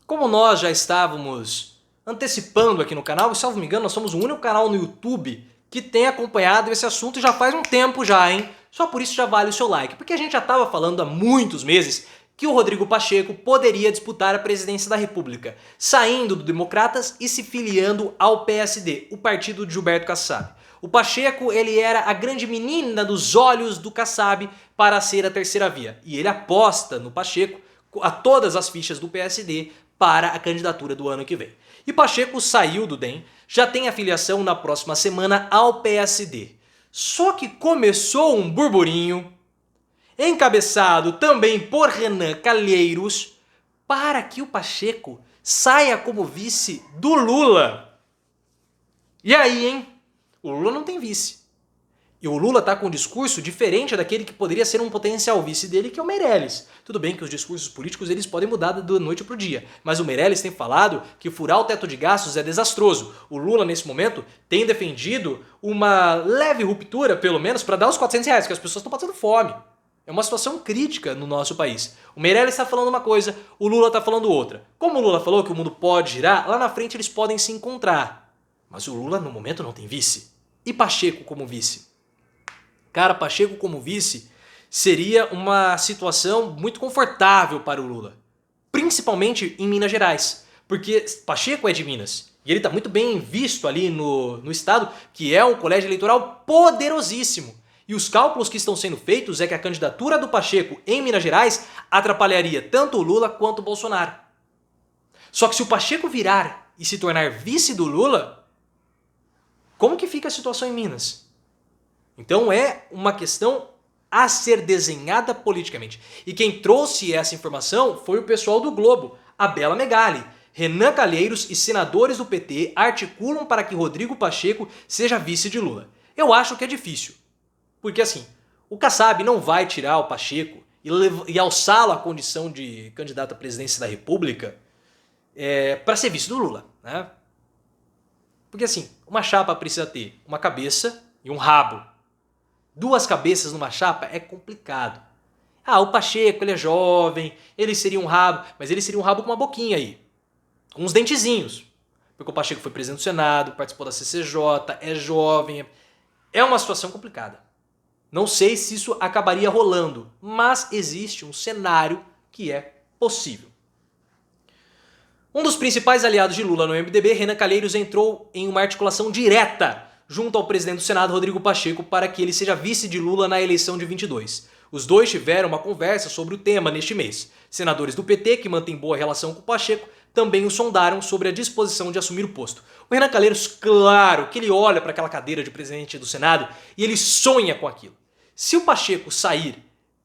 Como nós já estávamos antecipando aqui no canal, e salvo me engano, nós somos o único canal no YouTube que tem acompanhado esse assunto já faz um tempo já, hein? Só por isso já vale o seu like, porque a gente já estava falando há muitos meses que o Rodrigo Pacheco poderia disputar a presidência da República, saindo do Democratas e se filiando ao PSD, o partido de Gilberto Kassab. O Pacheco, ele era a grande menina dos olhos do Kassab para ser a terceira via, e ele aposta no Pacheco a todas as fichas do PSD para a candidatura do ano que vem. E Pacheco saiu do DEM, já tem afiliação na próxima semana ao PSD. Só que começou um burburinho, encabeçado também por Renan Calheiros, para que o Pacheco saia como vice do Lula. E aí, hein? O Lula não tem vice. E o Lula tá com um discurso diferente daquele que poderia ser um potencial vice dele, que é o Meirelles. Tudo bem que os discursos políticos eles podem mudar da noite pro dia, mas o Meirelles tem falado que furar o teto de gastos é desastroso. O Lula, nesse momento, tem defendido uma leve ruptura, pelo menos, para dar os R$400, que as pessoas estão passando fome. É uma situação crítica no nosso país. O Meirelles está falando uma coisa, o Lula está falando outra. Como o Lula falou que o mundo pode girar, lá na frente eles podem se encontrar. Mas o Lula, no momento, não tem vice. E Pacheco como vice? Cara, Pacheco como vice seria uma situação muito confortável para o Lula. Principalmente em Minas Gerais. Porque Pacheco é de Minas. E ele está muito bem visto ali no estado, que é um colégio eleitoral poderosíssimo. E os cálculos que estão sendo feitos é que a candidatura do Pacheco em Minas Gerais atrapalharia tanto o Lula quanto o Bolsonaro. Só que se o Pacheco virar e se tornar vice do Lula, como que fica a situação em Minas? Então é uma questão a ser desenhada politicamente. E quem trouxe essa informação foi o pessoal do Globo, a Bela Megali. Renan Calheiros e senadores do PT articulam para que Rodrigo Pacheco seja vice de Lula. Eu acho que é difícil. Porque assim, o Kassab não vai tirar o Pacheco e alçá-lo à condição de candidato à presidência da República para ser vice do Lula, né? Porque assim, uma chapa precisa ter uma cabeça e um rabo. Duas cabeças numa chapa é complicado. Ah, o Pacheco, ele é jovem, ele seria um rabo, mas ele seria um rabo com uma boquinha aí, com uns dentezinhos. Porque o Pacheco foi presidente do Senado, participou da CCJ, é jovem, é uma situação complicada. Não sei se isso acabaria rolando, mas existe um cenário que é possível. Um dos principais aliados de Lula no MDB, Renan Calheiros, entrou em uma articulação direta junto ao presidente do Senado, Rodrigo Pacheco, para que ele seja vice de Lula na eleição de 22. Os dois tiveram uma conversa sobre o tema neste mês. Senadores do PT, que mantêm boa relação com o Pacheco, também o sondaram sobre a disposição de assumir o posto. O Renan Calheiros, claro que ele olha para aquela cadeira de presidente do Senado e ele sonha com aquilo. Se o Pacheco sair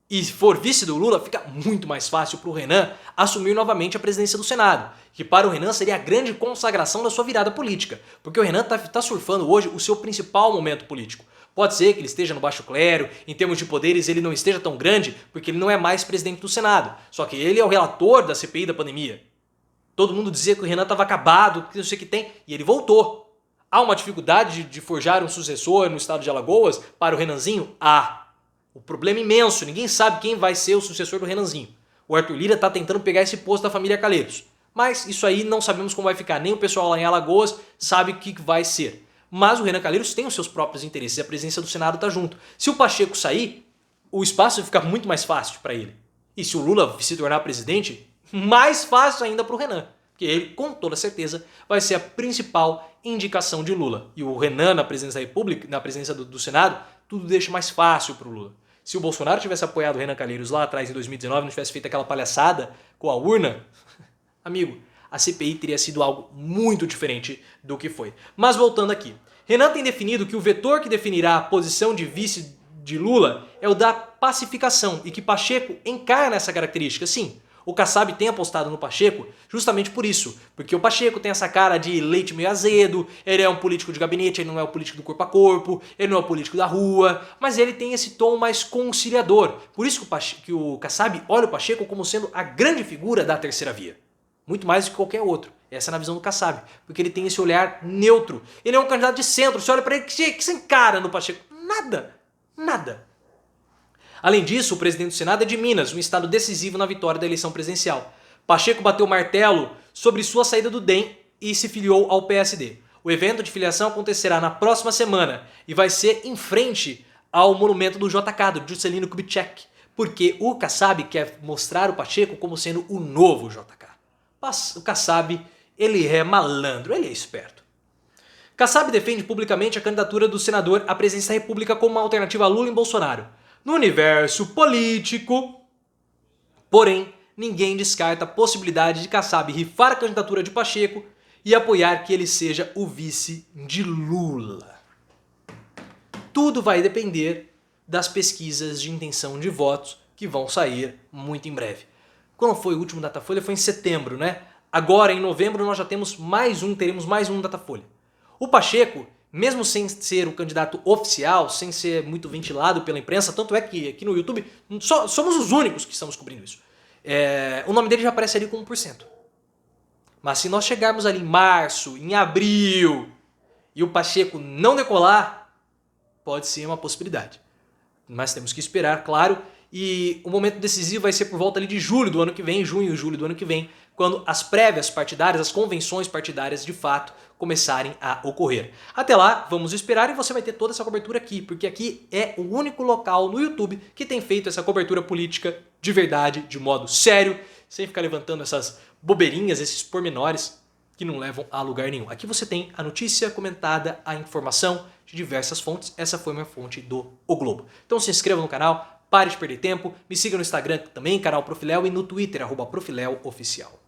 e for vice do Lula, fica muito mais fácil para o Renan assumir novamente a presidência do Senado, que para o Renan seria a grande consagração da sua virada política, porque o Renan está surfando hoje o seu principal momento político. Pode ser que ele esteja no baixo clero, em termos de poderes ele não esteja tão grande, porque ele não é mais presidente do Senado, só que ele é o relator da CPI da pandemia. Todo mundo dizia que o Renan estava acabado, que não sei o que tem, e ele voltou. Há uma dificuldade de forjar um sucessor no estado de Alagoas para o Renanzinho? Há. O problema é imenso, ninguém sabe quem vai ser o sucessor do Renanzinho. O Arthur Lira está tentando pegar esse posto da família Calheiros. Mas isso aí não sabemos como vai ficar, nem o pessoal lá em Alagoas sabe o que vai ser. Mas o Renan Calheiros tem os seus próprios interesses e a presidência do Senado está junto. Se o Pacheco sair, o espaço vai ficar muito mais fácil para ele. E se o Lula se tornar presidente, mais fácil ainda para o Renan. Porque ele, com toda certeza, vai ser a principal indicação de Lula. E o Renan na presidência da República, na presidência do Senado, tudo deixa mais fácil para o Lula. Se o Bolsonaro tivesse apoiado o Renan Calheiros lá atrás em 2019, não tivesse feito aquela palhaçada com a urna, amigo, a CPI teria sido algo muito diferente do que foi. Mas voltando aqui, Renan tem definido que o vetor que definirá a posição de vice de Lula é o da pacificação e que Pacheco encarna essa característica, sim. O Kassab tem apostado no Pacheco justamente por isso, porque o Pacheco tem essa cara de leite meio azedo, ele é um político de gabinete, ele não é o político do corpo a corpo, ele não é o político da rua, mas ele tem esse tom mais conciliador. Por isso que o Kassab olha o Pacheco como sendo a grande figura da terceira via, muito mais do que qualquer outro. Essa é na visão do Kassab, porque ele tem esse olhar neutro. Ele é um candidato de centro, você olha para ele, que se encara no Pacheco? Nada, nada. Além disso, o presidente do Senado é de Minas, um estado decisivo na vitória da eleição presidencial. Pacheco bateu o martelo sobre sua saída do DEM e se filiou ao PSD. O evento de filiação acontecerá na próxima semana e vai ser em frente ao monumento do JK, do Juscelino Kubitschek, porque o Kassab quer mostrar o Pacheco como sendo o novo JK. Mas o Kassab, ele é malandro, ele é esperto. Kassab defende publicamente a candidatura do senador à presidência da República como uma alternativa a Lula e Bolsonaro. No universo político, porém, ninguém descarta a possibilidade de Kassab rifar a candidatura de Pacheco e apoiar que ele seja o vice de Lula. Tudo vai depender das pesquisas de intenção de votos que vão sair muito em breve. Quando foi o último Datafolha? Foi em setembro, né? Agora, em novembro, nós já teremos mais um Datafolha. O Pacheco, mesmo sem ser o candidato oficial, sem ser muito ventilado pela imprensa, tanto é que aqui no YouTube somos os únicos que estamos cobrindo isso. O nome dele já aparece ali com 1%. Mas se nós chegarmos ali em março, em abril, e o Pacheco não decolar, pode ser uma possibilidade. Mas temos que esperar, claro, e o momento decisivo vai ser por volta ali de julho do ano que vem, junho e julho do ano que vem, quando as prévias partidárias, as convenções partidárias de fato começarem a ocorrer. Até lá, vamos esperar e você vai ter toda essa cobertura aqui, porque aqui é o único local no YouTube que tem feito essa cobertura política de verdade, de modo sério, sem ficar levantando essas bobeirinhas, esses pormenores que não levam a lugar nenhum. Aqui você tem a notícia comentada, a informação de diversas fontes. Essa foi minha fonte do O Globo. Então se inscreva no canal, pare de perder tempo, me siga no Instagram também, canal Profiléu, e no Twitter, @ProfiléuOficial.